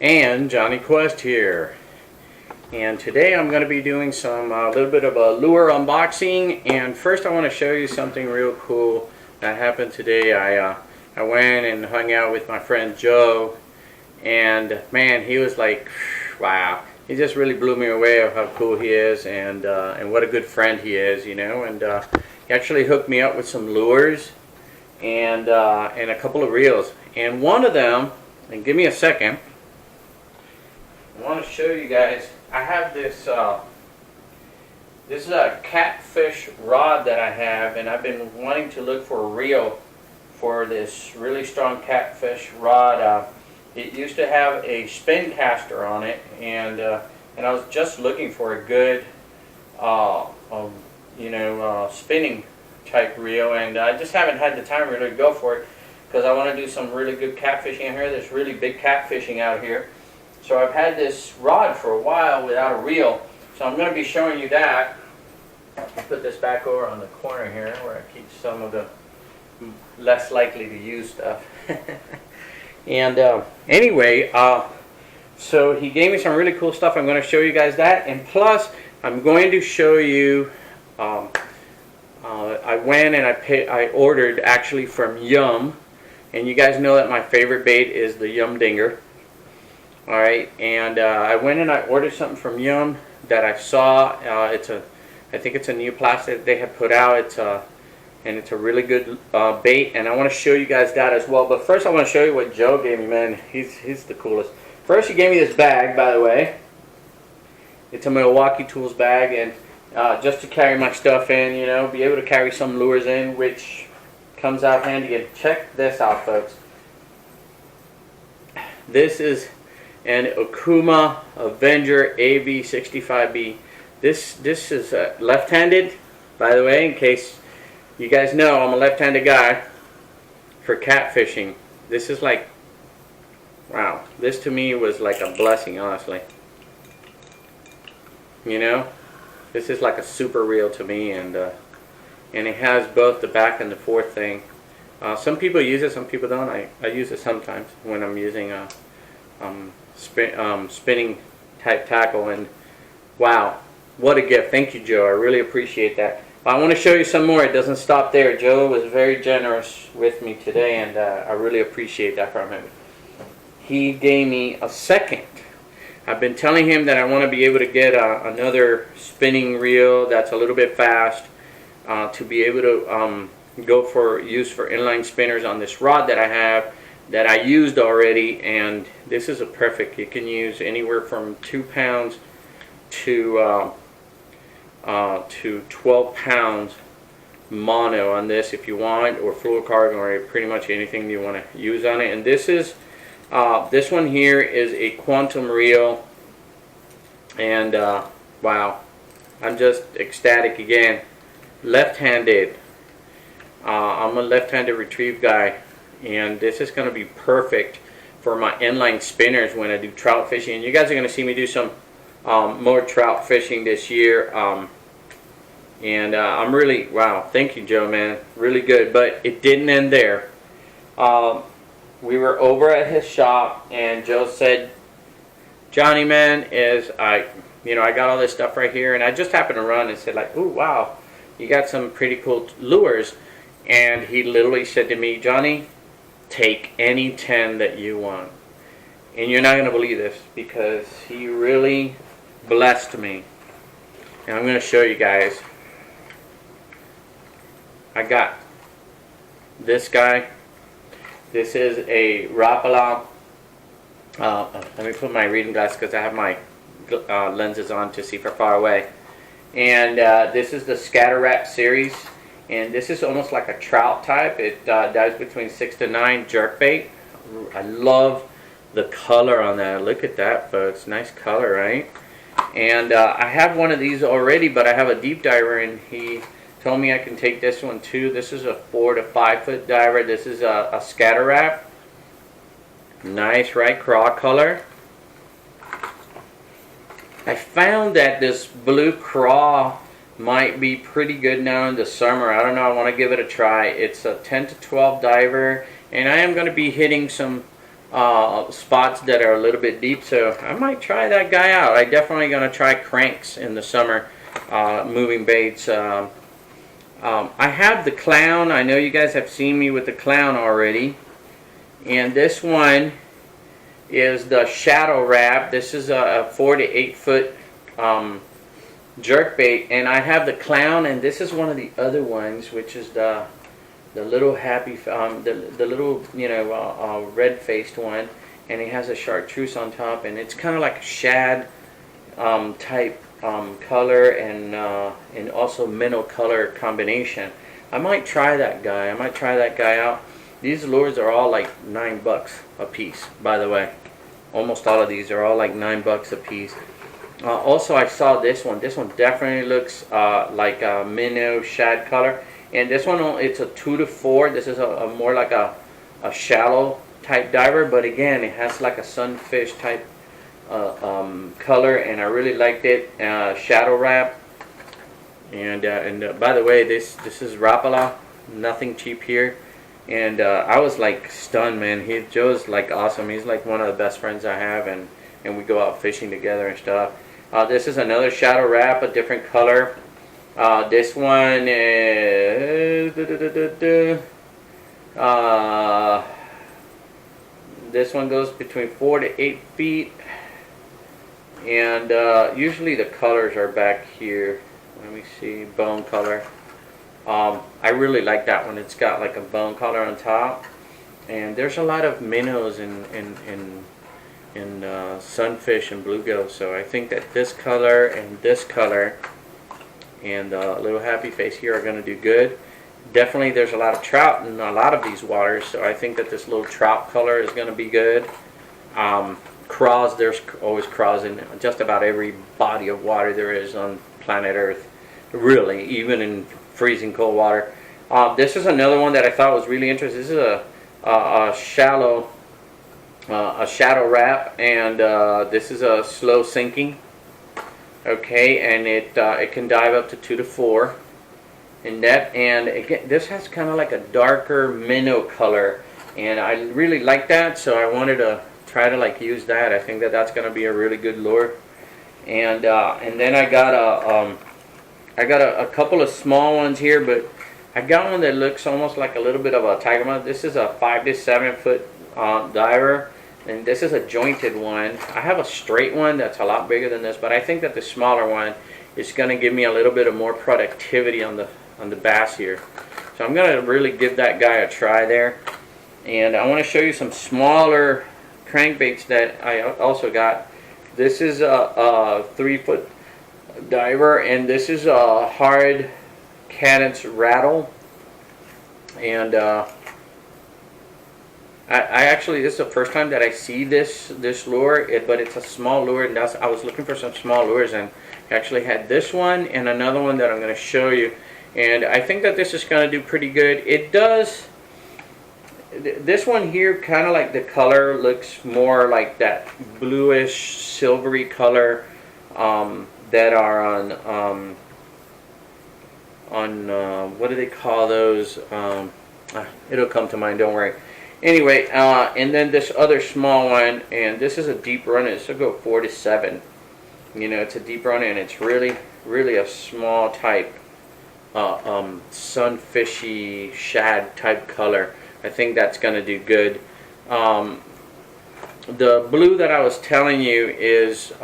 And Johnny Quest here, and today I'm going to be doing some little bit of a lure unboxing. And first I want to show you something real cool that happened today. I went and hung out with my friend Joe, and man, he was like, wow, he just really blew me away of how cool he is, and what a good friend he is, you know. And he actually hooked me up with some lures and a couple of reels, and one of them, and give me a second, I want to show you guys. I have this this is a Catfish Rod that I have, and I've been wanting to look for a reel for this really strong Catfish Rod. It used to have a spin caster on it, and I was just looking for a good spinning type reel, and I just haven't had the time really to go for it because I want to do some really good catfishing out here. There's really big catfishing out here. So I've had this rod for a while without a reel, so I'm going to be showing you that. I'll put this back over on the corner here where I keep some of the less likely to use stuff. And anyway, so he gave me some really cool stuff. I'm going to show you guys that, and plus I'm going to show you, I went and I ordered actually from Yum, and you guys know that my favorite bait is the Yum Dinger. Alright, and I went and I ordered something from Yum that I saw. I think it's a new plastic they have put out. And it's a really good bait, and I want to show you guys that as well. But first I want to show you what Joe gave me, man. He's the coolest. First, he gave me this bag, by the way. It's a Milwaukee Tools bag, and just to carry my stuff in, you know, be able to carry some lures in, which comes out handy. And check this out, folks. This is an Okuma Avenger AV65B. This is left-handed, by the way, in case you guys know I'm a left-handed guy for catfishing. This is like, wow, this to me was like a blessing, honestly. You know, this is like a super reel to me, and it has both the back and the forth thing. Some people use it, some people don't. I use it sometimes when I'm using a spinning type tackle, and wow, what a gift. Thank you, Joe. I really appreciate that. I want to show you some more. It doesn't stop there. Joe was very generous with me today, and I really appreciate that from him. He gave me a second. I've been telling him that I want to be able to get another spinning reel that's a little bit fast, to be able to use for inline spinners on this rod that I have, that I used already. And this is a perfect. You can use anywhere from 2 pounds to 12 pounds mono on this if you want, or fluorocarbon, or pretty much anything you want to use on it. And this is this one here is a quantum reel, and wow, I'm just ecstatic again. Left-handed. I'm a left-handed retrieve guy, and this is going to be perfect for my inline spinners when I do trout fishing. And you guys are going to see me do some more trout fishing this year, and I'm really, wow, thank you, Joe, man, really good. But it didn't end there. We were over at his shop, and Joe said, Johnny, man, I got all this stuff right here, and I just happened to run and said, like, ooh, wow, you got some pretty cool lures. And he literally said to me, Johnny, take any 10 that you want. And you're not going to believe this, because he really blessed me. And I'm going to show you guys. I got this guy. This is a Rapala. Let me put my reading glasses because I have my lenses on to see from far away. And this is the Scatter Wrap series. And this is almost like a trout type. It dives between 6 to 9 jerkbait. I love the color on that. Look at that, folks. Nice color, right? And I have one of these already, but I have a deep diver, and he told me I can take this one too. This is a 4 to 5 foot diver. This is a Scatter Wrap. Nice, right? Craw color. I found that this blue craw might be pretty good now in the summer. I don't know. I want to give it a try. It's a 10 to 12 diver, and I am going to be hitting some spots that are a little bit deep, so I might try that guy out. I definitely gonna try cranks in the summer, moving baits. I have the clown. I know you guys have seen me with the clown already, and this one is the shadow wrap. This is a 4 to 8 foot jerk bait, and I have the clown, and this is one of the other ones, which is the little happy, the little, you know, red faced one, and it has a chartreuse on top, and it's kind of like a shad type color, and also minnow color combination. I might try that guy. I might try that guy out. These lures are all like $9 a piece, by the way. Almost all of these are all like $9 a piece. Also, I saw this one. This one definitely looks like a minnow shad color. And this one, it's a 2 to 4. This is a more like a shallow type diver. But again, it has like a sunfish type color. And I really liked it. Shadow wrap. And by the way, this is Rapala. Nothing cheap here. And I was like stunned, man. Joe's like awesome. He's like one of the best friends I have. And we go out fishing together and stuff. This is another shadow wrap, a different color. This one is this one goes between 4 to 8 feet, and usually the colors are back here. Let me see, bone color. I really like that one. It's got like a bone color on top, and there's a lot of minnows and sunfish and bluegill, so I think that this color and little happy face here are going to do good. Definitely there's a lot of trout in a lot of these waters, so I think that this little trout color is going to be good. Craws, there's always craws in just about every body of water there is on planet Earth, really, even in freezing cold water. This is another one that I thought was really interesting. This is a shadow wrap, and this is a slow sinking. Okay, and it can dive up to 2 to 4 in depth, and again, this has kind of like a darker minnow color, and I really like that, so I wanted to try to like use that. I think that that's going to be a really good lure. And then I got a couple of small ones here, but I got one that looks almost like a little bit of a tiger mouth. This is a 5 to 7 foot diver. And this is a jointed one. I have a straight one that's a lot bigger than this, but I think that the smaller one is going to give me a little bit of more productivity on the bass here. So I'm going to really give that guy a try there. And I want to show you some smaller crankbaits that I also got. This is a 3 foot diver, and this is a hard cadence rattle. And I actually, this is the first time that I see this lure, but it's a small lure, and I was looking for some small lures, and I actually had this one and another one that I'm going to show you, and I think that this is going to do pretty good. It does. This one here, kind of like the color looks more like that bluish silvery color that are on what do they call those? It'll come to mind, don't worry. Anyway, and then this other small one, and this is a deep run. This will go 4 to 7. You know, it's a deep run, and it's really, really a small type, sunfishy shad type color. I think that's going to do good. The blue that I was telling you is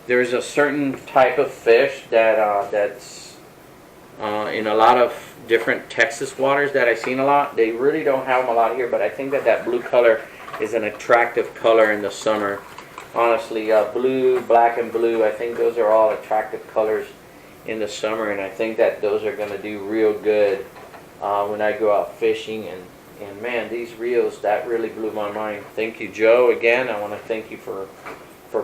there's a certain type of fish that that's in a lot of different Texas waters that I've seen a lot. They really don't have them a lot here, but I think that blue color is an attractive color in the summer. Honestly, blue, black and blue, I think those are all attractive colors in the summer, and I think that those are going to do real good when I go out fishing. And man, these reels, that really blew my mind. Thank you, Joe. Again, I want to thank you for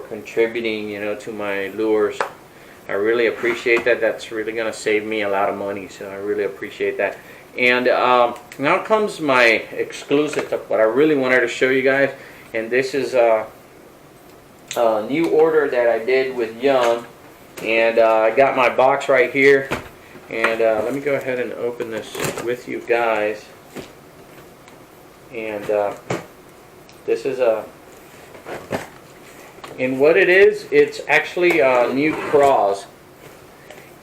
contributing, you know, to my lures. I really appreciate that. That's really going to save me a lot of money, so I really appreciate that. And now comes my exclusive stuff, what I really wanted to show you guys. And this is a new order that I did with Young. And I got my box right here. And let me go ahead and open this with you guys. And This is a, and what it is, it's actually new craws.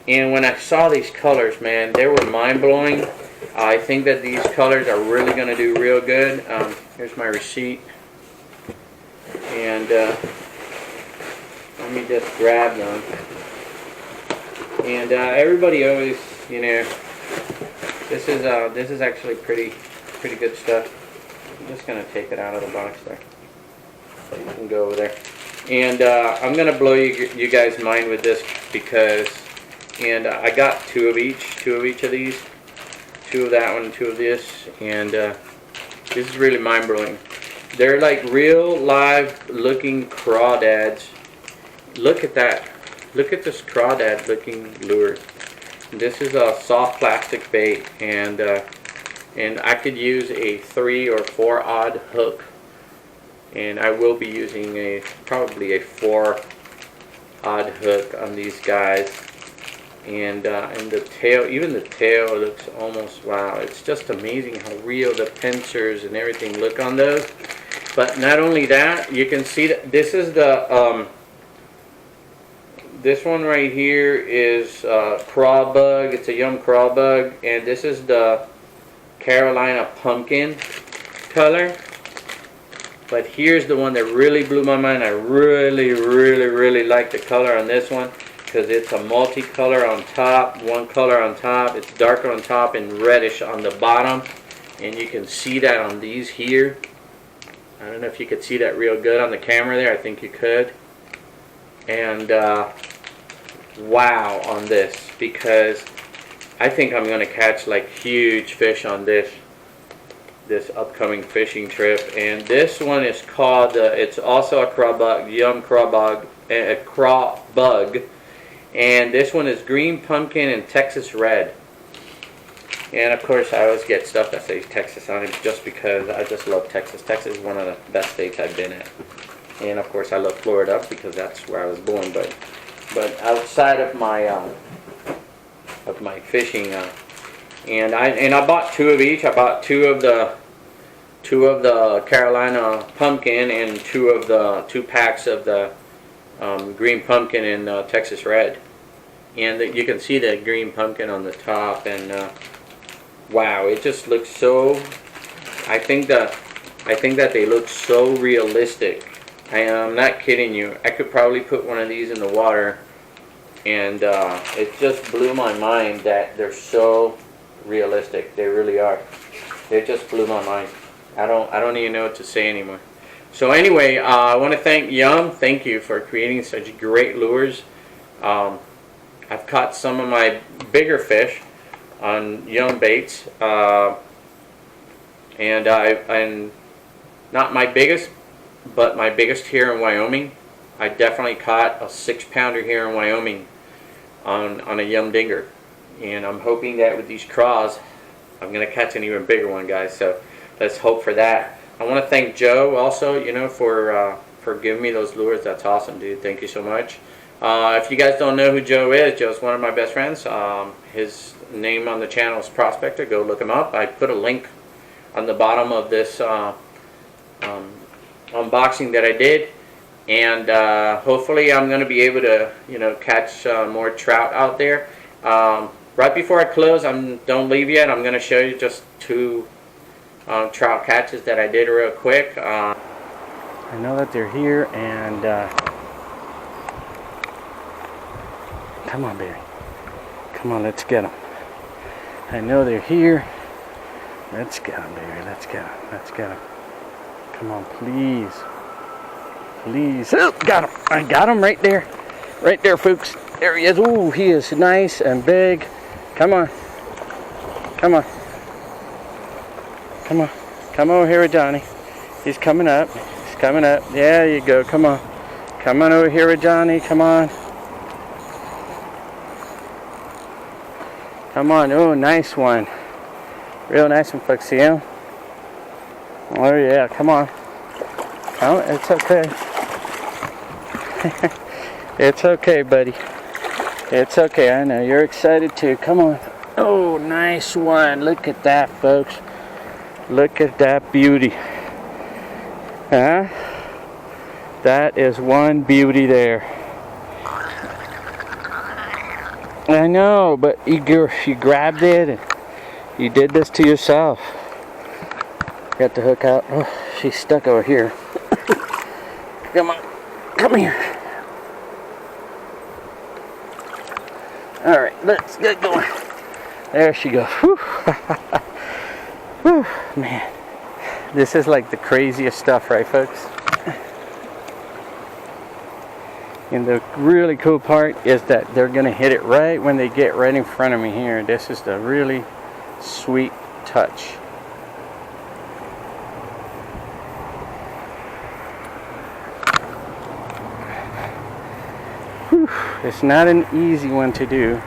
And when I saw these colors, man, they were mind-blowing. I think that these colors are really going to do real good. Here's my receipt. And let me just grab them. And everybody always, you know, this is actually pretty good stuff. I'm just going to take it out of the box there. So you can go over there. And I'm going to blow you guys' mind with this because, and I got two of each of these. Two of that one, two of this, and this is really mind-blowing. They're like real live looking crawdads. Look at that. Look at this crawdad looking lure. This is a soft plastic bait, and I could use a 3 or 4 odd hook, and I will be using probably a 4 odd hook on these guys. And the tail, even the tail looks almost, wow, it's just amazing how real the pincers and everything look on those. But not only that, you can see that this is the this one right here is craw bug. It's a young craw bug, and this is the Carolina pumpkin color. But here's the one that really blew my mind. I really like the color on this one, because it's a multicolor on top, one color on top. It's darker on top and reddish on the bottom, and you can see that on these here. I don't know if you could see that real good on the camera there. I think you could. And wow on this, because I think I'm going to catch like huge fish on this upcoming fishing trip. And this one is called it's also a craw bug, young craw bug, and this one is green pumpkin and Texas red. And of course I always get stuff that says Texas on it just because I just love Texas. Texas is one of the best states I've been at. And of course I love Florida because that's where I was born. But outside of my fishing, and I bought 2 of each. I bought two of the Carolina pumpkin and 2 packs of the green pumpkin and Texas red. And you can see the green pumpkin on the top, and wow, it just looks so, I think that they look so realistic. I'm not kidding you. I could probably put one of these in the water, and it just blew my mind that they're so realistic. They really are. They just blew my mind. I don't even know what to say anymore. So anyway, I want to thank Yum. Thank you for creating such great lures. I've caught some of my bigger fish on Yum baits, and not my biggest, but my biggest here in Wyoming. I definitely caught a 6-pounder here in Wyoming on a Yum dinger, and I'm hoping that with these craws, I'm gonna catch an even bigger one, guys. So let's hope for that. I want to thank Joe also, you know, for giving me those lures. That's awesome, dude. Thank you so much. If you guys don't know who Joe is, Joe's one of my best friends. His name on the channel is Prospector. Go look him up. I put a link on the bottom of this unboxing that I did, and hopefully I'm going to be able to, you know, catch more trout out there. Right before I close, don't leave yet. I'm going to show you just 2 trout catches that I did real quick. I know that they're here, and come on, baby. Come on, let's get them. I know they're here. Let's get them, baby. Let's get them. Let's get them. Come on, please. Please. Oh, got him. I got him right there. Right there, folks. There he is. Ooh, he is nice and big. Come on. Come on. Come on. Come over here with Johnny. He's coming up. He's coming up. There you go. Come on. Come on over here with Johnny. Come on. Come on. Oh, nice one. Real nice one, folks. See him? Oh, yeah. Come on. Oh, it's okay. It's okay, buddy. It's okay. I know you're excited too. Come on. Oh, nice one. Look at that, folks. Look at that beauty. Huh? That is one beauty there. I know, but you grabbed it and you did this to yourself. Got the hook out. Oh, she's stuck over here. Come on. Come here. Alright, let's get going. There she goes. Whew. Whew, man. This is like the craziest stuff, right, folks? And the really cool part is that they're going to hit it right when they get right in front of me here. This is the really sweet touch. Whew. It's not an easy one to do,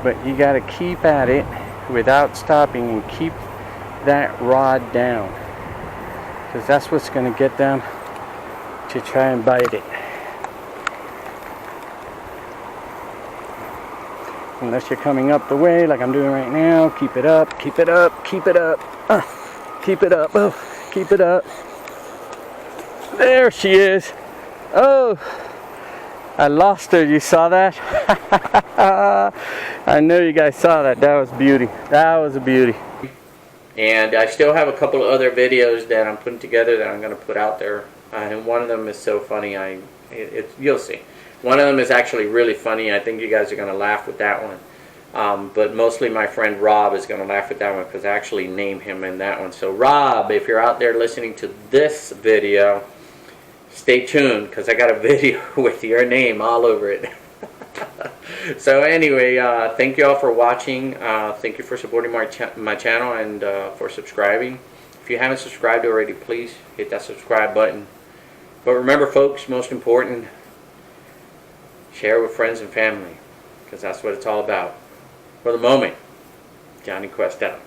but you got to keep at it without stopping and keep that rod down, because that's what's going to get them to try and bite it. Unless you're coming up the way like I'm doing right now, keep it up, keep it up, keep it up, keep it up, oh, keep it up. There she is. Oh, I lost her. You saw that? I know you guys saw that. That was beauty. That was a beauty. And I still have a couple of other videos that I'm putting together that I'm going to put out there. And one of them is so funny. You'll see. One of them is actually really funny. I think you guys are going to laugh with that one. But mostly my friend Rob is going to laugh with that one because I actually named him in that one. So Rob, if you're out there listening to this video, stay tuned because I got a video with your name all over it. So anyway, thank you all for watching. Thank you for supporting my channel and for subscribing. If you haven't subscribed already, please hit that subscribe button. But remember, folks, most important, share with friends and family, because that's what it's all about. For the moment, Johnny Quest out.